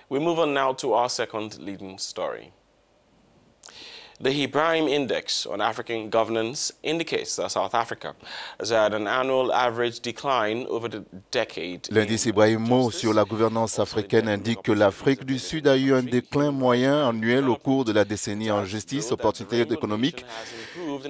We move on now to our second leading story. The Ibrahim Index on African Governance indicates that South Africa has had an annual average decline over the decade. L'indice Ibrahimo sur la gouvernance africaine indique que l'Afrique du Sud a eu un déclin moyen annuel au cours de la décennie en justice, opportunités économiques,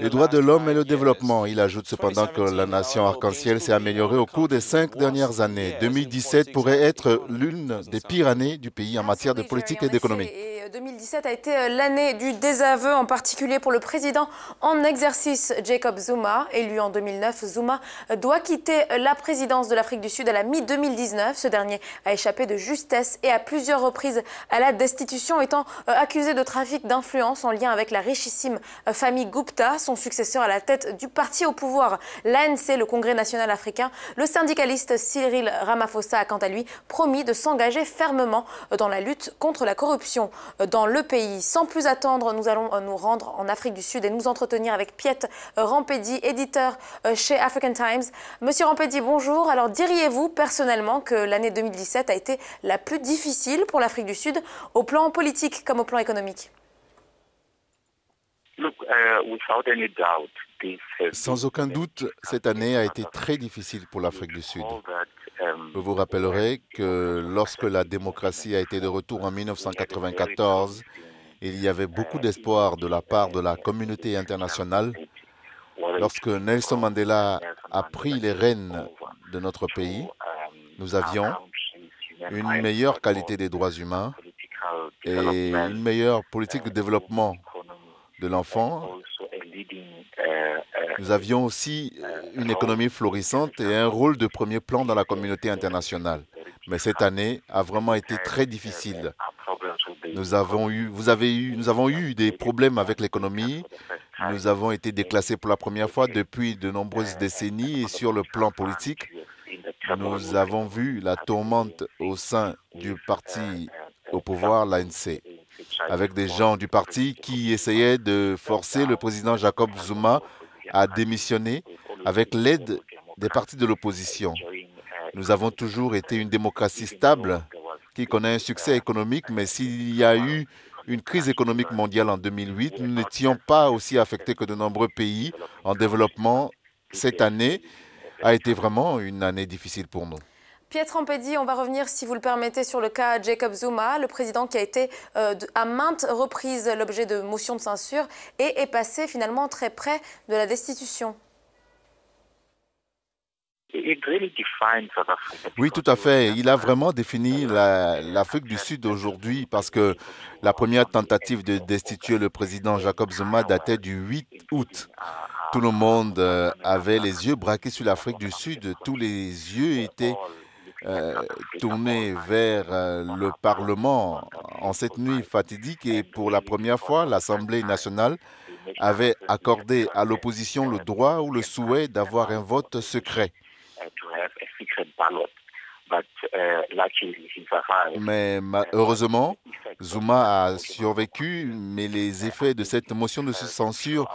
les droits de l'homme et le développement. Il ajoute cependant que la nation arc-en-ciel s'est améliorée au cours des 5 dernières années. 2017 pourrait être l'une des pires années du pays en matière de politique et d'économie. 2017 a été l'année du désaveu, en particulier pour le président en exercice Jacob Zuma. Élu en 2009, Zuma doit quitter la présidence de l'Afrique du Sud à la mi-2019. Ce dernier a échappé de justesse et à plusieurs reprises à la destitution, étant accusé de trafic d'influence en lien avec la richissime famille Gupta, son successeur à la tête du parti au pouvoir, l'ANC, le Congrès national africain. Le syndicaliste Cyril Ramaphosa a quant à lui promis de s'engager fermement dans la lutte contre la corruption dans le pays. Sans plus attendre, nous allons nous rendre en Afrique du Sud et nous entretenir avec Piet Rampedi, éditeur chez African Times. Monsieur Rampedi, bonjour. Alors, diriez-vous personnellement que l'année 2017 a été la plus difficile pour l'Afrique du Sud, au plan politique comme au plan économique? Sans aucun doute, cette année a été très difficile pour l'Afrique du Sud. Je vous rappellerai que lorsque la démocratie a été de retour en 1994, il y avait beaucoup d'espoir de la part de la communauté internationale. Lorsque Nelson Mandela a pris les rênes de notre pays, nous avions une meilleure qualité des droits humains et une meilleure politique de développement de l'enfant. Nous avions aussi une économie florissante et un rôle de premier plan dans la communauté internationale. Mais cette année a vraiment été très difficile. Nous avons eu des problèmes avec l'économie. Nous avons été déclassés pour la première fois depuis de nombreuses décennies et sur le plan politique, nous avons vu la tourmente au sein du parti au pouvoir, l'ANC, avec des gens du parti qui essayaient de forcer le président Jacob Zuma à démissionner avec l'aide des partis de l'opposition. Nous avons toujours été une démocratie stable qui connaît un succès économique, mais s'il y a eu une crise économique mondiale en 2008, nous n'étions pas aussi affectés que de nombreux pays en développement. Cette année a été vraiment une année difficile pour nous. Piet Rampedi, on va revenir, si vous le permettez, sur le cas Jacob Zuma, le président qui a été à maintes reprises l'objet de motions de censure et est passé finalement très près de la destitution. Oui, tout à fait. Il a vraiment défini l'Afrique du Sud aujourd'hui parce que la première tentative de destituer le président Jacob Zuma datait du 8 août. Tout le monde avait les yeux braqués sur l'Afrique du Sud. Tous les yeux étaient tournés vers le Parlement en cette nuit fatidique et pour la première fois, l'Assemblée nationale avait accordé à l'opposition le droit ou le souhait d'avoir un vote secret. Mais heureusement, Zuma a survécu, mais les effets de cette motion de censure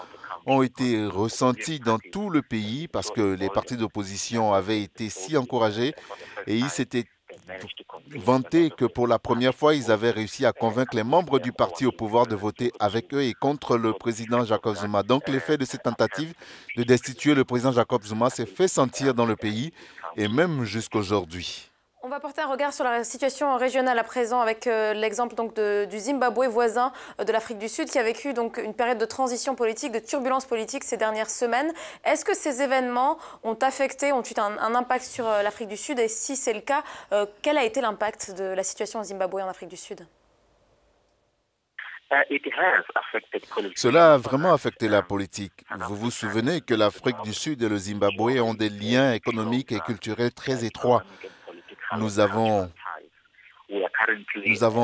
ont été ressentis dans tout le pays parce que les partis d'opposition avaient été si encouragés et ils s'étaient vantés que pour la première fois, ils avaient réussi à convaincre les membres du parti au pouvoir de voter avec eux et contre le président Jacob Zuma. Donc l'effet de cette tentative de destituer le président Jacob Zuma s'est fait sentir dans le pays et même jusqu'aujourd'hui. On va porter un regard sur la situation régionale à présent avec l'exemple du Zimbabwe voisin de l'Afrique du Sud qui a vécu donc une période de transition politique, de turbulence politique ces dernières semaines. Est-ce que ces événements ont eu un impact sur l'Afrique du Sud et si c'est le cas, quel a été l'impact de la situation au Zimbabwe en Afrique du Sud? Cela a vraiment affecté la politique. Vous vous souvenez que l'Afrique du Sud et le Zimbabwe ont des liens économiques et culturels très étroits. Nous avons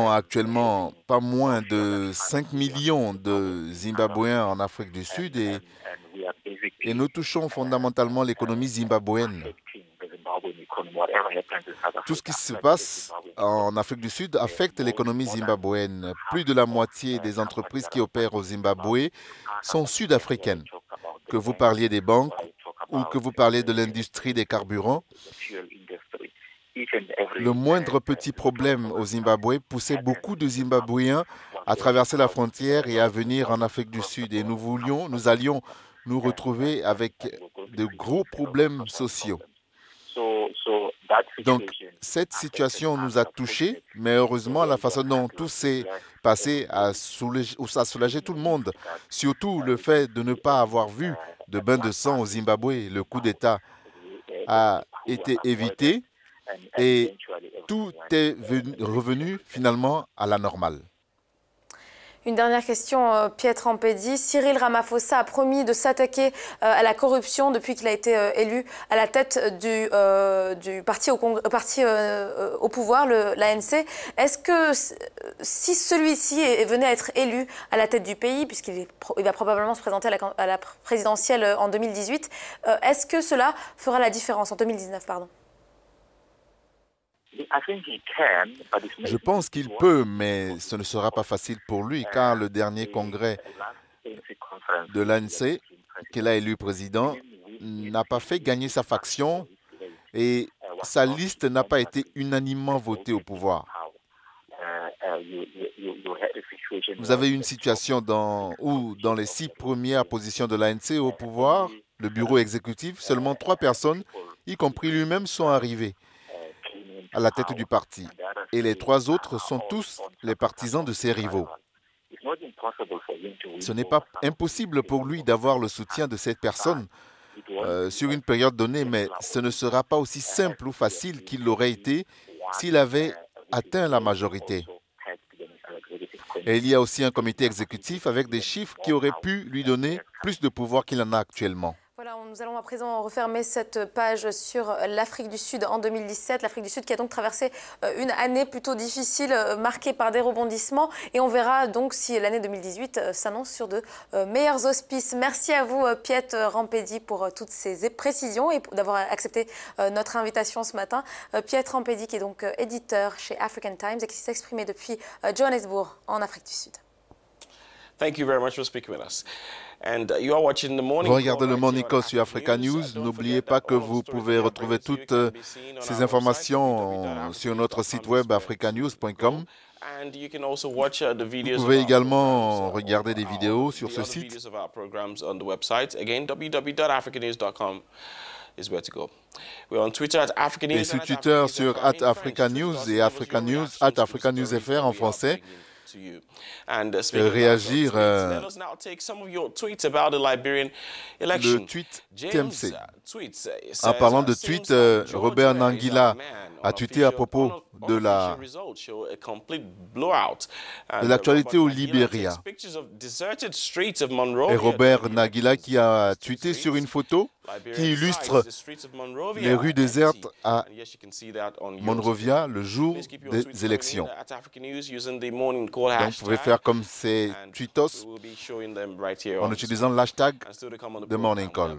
actuellement pas moins de 5 millions de Zimbabwéens en Afrique du Sud et nous touchons fondamentalement l'économie zimbabwéenne. Tout ce qui se passe en Afrique du Sud affecte l'économie zimbabwéenne. Plus de la moitié des entreprises qui opèrent au Zimbabwe sont sud-africaines. Que vous parliez des banques ou que vous parliez de l'industrie des carburants, Le moindre petit problème au Zimbabwe poussait beaucoup de Zimbabwéens à traverser la frontière et à venir en Afrique du Sud. Et nous allions nous retrouver avec de gros problèmes sociaux. Donc, cette situation nous a touchés, mais heureusement, la façon dont tout s'est passé a soulagé tout le monde. Surtout le fait de ne pas avoir vu de bain de sang au Zimbabwe. Le coup d'État a été évité et tout est revenu finalement à la normale. Une dernière question, Pietro Ampedi. Cyril Ramaphosa a promis de s'attaquer à la corruption depuis qu'il a été élu à la tête du parti au pouvoir, l'ANC. Est-ce que si celui-ci venait à être élu à la tête du pays, puisqu'il va probablement se présenter à la présidentielle en 2018, est-ce que cela fera la différence en 2019, pardon? Je pense qu'il peut, mais ce ne sera pas facile pour lui, car le dernier congrès de l'ANC, qu'il a élu président, n'a pas fait gagner sa faction et sa liste n'a pas été unanimement votée au pouvoir. Vous avez une situation où, dans les 6 premières positions de l'ANC au pouvoir, le bureau exécutif, seulement 3 personnes, y compris lui-même, sont arrivées à la tête du parti. Et les 3 autres sont tous les partisans de ses rivaux. Ce n'est pas impossible pour lui d'avoir le soutien de cette personne sur une période donnée, mais ce ne sera pas aussi simple ou facile qu'il l'aurait été s'il avait atteint la majorité. Et il y a aussi un comité exécutif avec des chiffres qui auraient pu lui donner plus de pouvoir qu'il en a actuellement. Voilà, nous allons à présent refermer cette page sur l'Afrique du Sud en 2017. L'Afrique du Sud qui a donc traversé une année plutôt difficile, marquée par des rebondissements. Et on verra donc si l'année 2018 s'annonce sur de meilleurs auspices. Merci à vous, Pietro Ampedi, pour toutes ces précisions et d'avoir accepté notre invitation ce matin. Pietro Ampedi, qui est donc éditeur chez African Times et qui s'est exprimé depuis Johannesburg, en Afrique du Sud. Thank you very much for speaking with us. Vous regardez le Morning Call sur Africa News. N'oubliez pas que vous pouvez retrouver toutes ces informations sur notre site web africanews.com. Vous pouvez également regarder des vidéos sur ce site. Et sur Twitter sur @AfricaNews et AfricaNews @AfricaNewsFR en français. Et réagir le tweet TMC. En parlant de tweet, Robert Nangila a tweeté à propos de l'actualité au Libéria. Et Robert Nangila qui a tweeté sur une photo qui illustre les rues désertes à Monrovia le jour des élections. Donc, vous pouvez faire comme ces tweetos en utilisant l'hashtag The Morning Call.